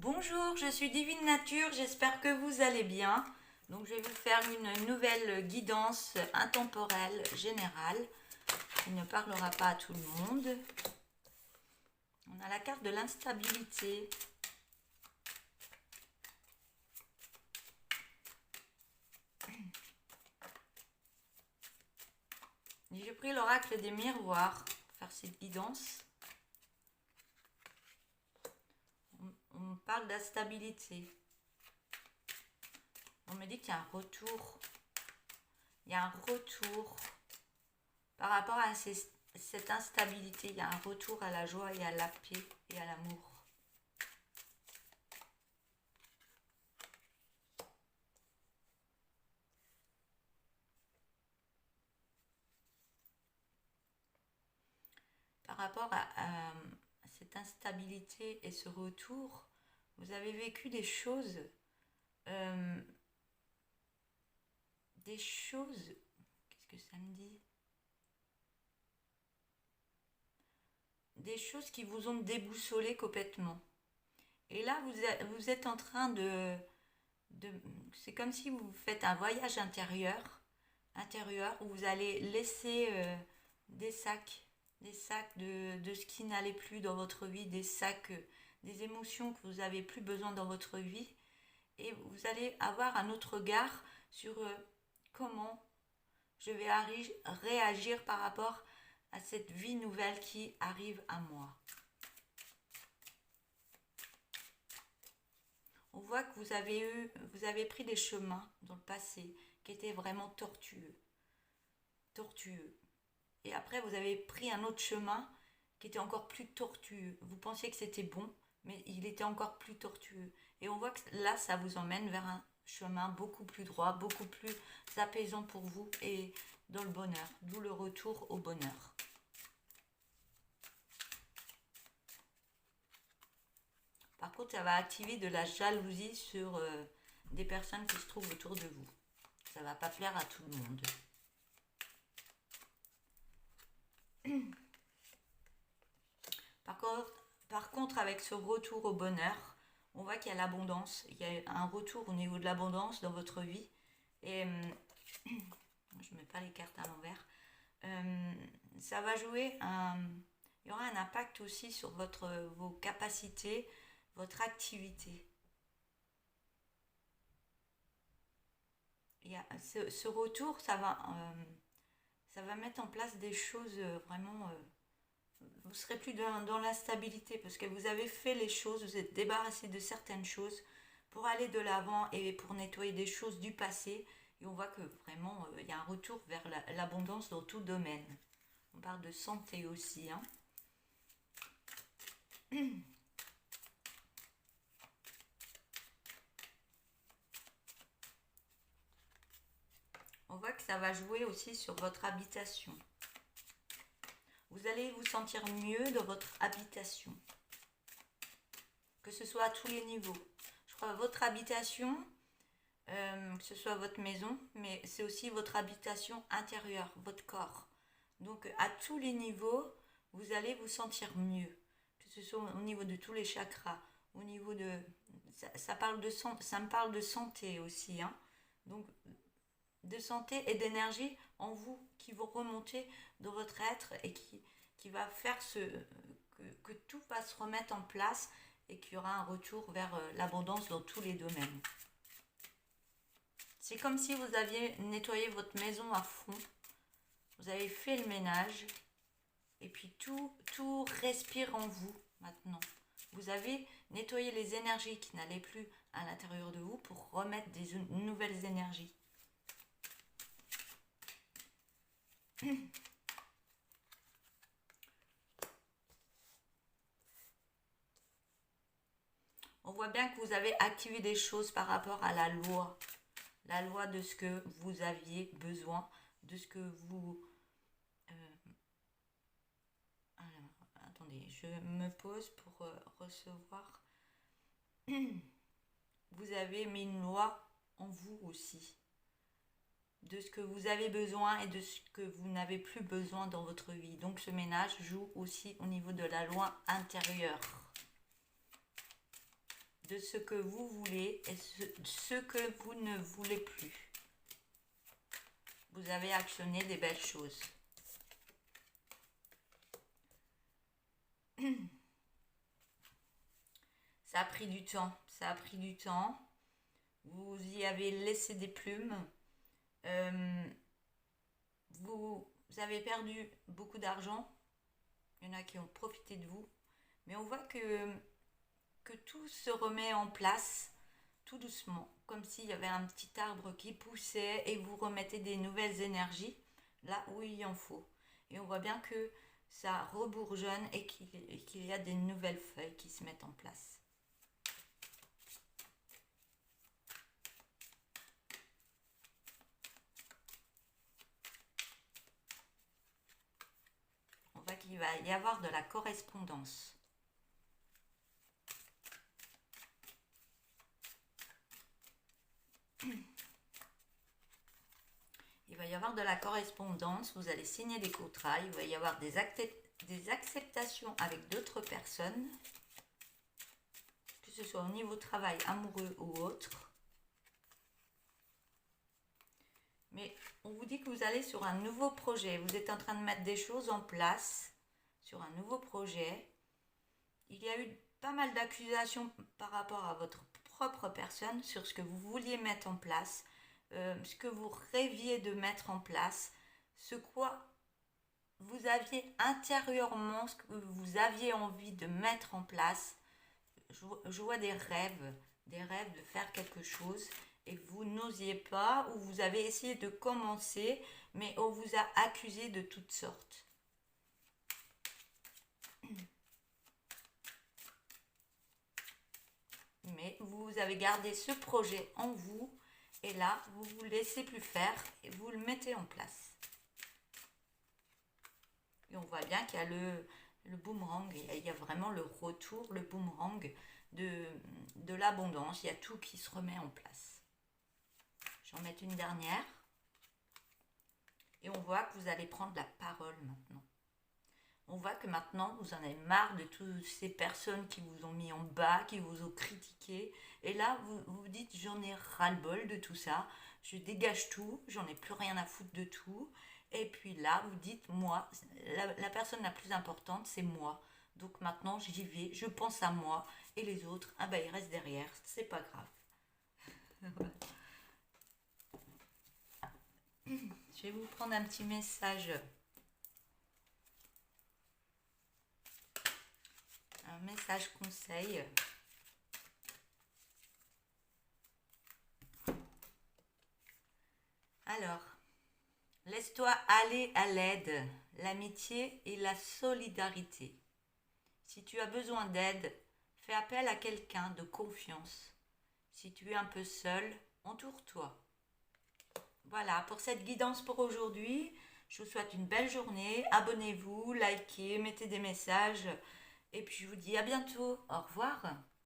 Bonjour, je suis Divine Nature, j'espère que vous allez bien. Donc je vais vous faire une nouvelle guidance intemporelle générale qui ne parlera pas à tout le monde. On a la carte de l'instabilité. J'ai pris l'oracle des miroirs pour faire cette guidance. On parle d'instabilité. On me dit qu'il y a un retour. Il y a un retour par rapport à cette instabilité. Il y a un retour à la joie et à la paix et à l'amour. Par rapport à cette instabilité et ce retour, vous avez vécu des choses, qu'est-ce que ça me dit? Des choses qui vous ont déboussolé complètement. Et là, vous êtes en train c'est comme si vous faites un voyage intérieur où vous allez laisser des sacs de ce qui n'allait plus dans votre vie, des sacs, des émotions que vous n'avez plus besoin dans votre vie. Et vous allez avoir un autre regard sur comment je vais réagir par rapport à cette vie nouvelle qui arrive à moi. On voit que vous avez pris des chemins dans le passé qui étaient vraiment tortueux. Et après, vous avez pris un autre chemin qui était encore plus tortueux. Vous pensiez que c'était bon, mais il était encore plus tortueux. Et on voit que là, ça vous emmène vers un chemin beaucoup plus droit, beaucoup plus apaisant pour vous et dans le bonheur. D'où le retour au bonheur. Par contre, ça va activer de la jalousie sur des personnes qui se trouvent autour de vous. Ça ne va pas plaire à tout le monde. Par contre, avec ce retour au bonheur, on voit qu'il y a l'abondance. Il y a un retour au niveau de l'abondance dans votre vie. Et je ne mets pas les cartes à l'envers. Ça va jouer il y aura un impact aussi sur vos capacités, votre activité. Il y a ce retour, ça va mettre en place des choses vraiment... vous serez plus dans l'instabilité parce que vous avez fait les choses, vous êtes débarrassé de certaines choses pour aller de l'avant et pour nettoyer des choses du passé. Et on voit que vraiment, il y a un retour vers l'abondance dans tout domaine. On parle de santé aussi. Hein. On voit que ça va jouer aussi sur votre habitation. Vous allez vous sentir mieux dans votre habitation. Que ce soit à tous les niveaux. Je crois votre habitation, que ce soit votre maison, mais c'est aussi votre habitation intérieure, votre corps. Donc à tous les niveaux, vous allez vous sentir mieux. Que ce soit au niveau de tous les chakras, au niveau de... Ça me parle de santé aussi. Hein. Donc de santé et d'énergie en vous qui vont remonter dans votre être et qui va faire que tout va se remettre en place et qu'il y aura un retour vers l'abondance dans tous les domaines. C'est comme si vous aviez nettoyé votre maison à fond, vous avez fait le ménage et puis tout respire en vous maintenant. Vous avez nettoyé les énergies qui n'allaient plus à l'intérieur de vous pour remettre des nouvelles énergies. On voit bien que vous avez activé des choses par rapport à la loi de ce que vous aviez besoin, de ce que vous... Alors, attendez, je me pose pour recevoir. Vous avez mis une loi en vous aussi, de ce que vous avez besoin et de ce que vous n'avez plus besoin dans votre vie. Donc ce ménage joue aussi au niveau de la loi intérieure. de ce que vous voulez et ce que vous ne voulez plus. Vous avez actionné des belles choses. Ça a pris du temps, ça a pris du temps. Vous y avez laissé des plumes. Vous avez perdu beaucoup d'argent. Il y en a qui ont profité de vous. Mais on voit que tout se remet en place tout doucement. Comme s'il y avait un petit arbre qui poussait et vous remettez des nouvelles énergies là où il en faut. Et on voit bien que ça rebourgeonne et qu'il y a des nouvelles feuilles qui se mettent en place. On voit qu'il va y avoir de la correspondance. Il va y avoir de la correspondance, vous allez signer des contrats, il va y avoir des acceptations avec d'autres personnes, que ce soit au niveau travail, amoureux ou autre. Mais on vous dit que vous allez sur un nouveau projet, vous êtes en train de mettre des choses en place sur un nouveau projet. Il y a eu pas mal d'accusations par rapport à votre propre personne sur ce que vous vouliez mettre en place, ce que vous rêviez de mettre en place, ce quoi vous aviez intérieurement, ce que vous aviez envie de mettre en place. Je vois des rêves de faire quelque chose et vous n'osiez pas, ou vous avez essayé de commencer, mais on vous a accusé de toutes sortes. Mais vous avez gardé ce projet en vous et là, vous ne vous laissez plus faire et vous le mettez en place. Et on voit bien qu'il y a le boomerang, il y a vraiment le retour, le boomerang de l'abondance. Il y a tout qui se remet en place. J'en mets une dernière. Et on voit que vous allez prendre la parole maintenant. On voit que maintenant, vous en avez marre de toutes ces personnes qui vous ont mis en bas, qui vous ont critiqué. Et là, vous vous dites, j'en ai ras-le-bol de tout ça. Je dégage tout, j'en ai plus rien à foutre de tout. Et puis là, vous dites, moi, la personne la plus importante, c'est moi. Donc maintenant, j'y vais, je pense à moi. Et les autres, ah ben, ils restent derrière, c'est pas grave. Je vais vous prendre un petit message. Un message conseil. Alors, laisse-toi aller à l'aide, l'amitié et la solidarité. Si tu as besoin d'aide, fais appel à quelqu'un de confiance. Si tu es un peu seul, entoure-toi. Voilà, pour cette guidance pour aujourd'hui, je vous souhaite une belle journée. Abonnez-vous, likez, mettez des messages. Et puis je vous dis à bientôt. Au revoir.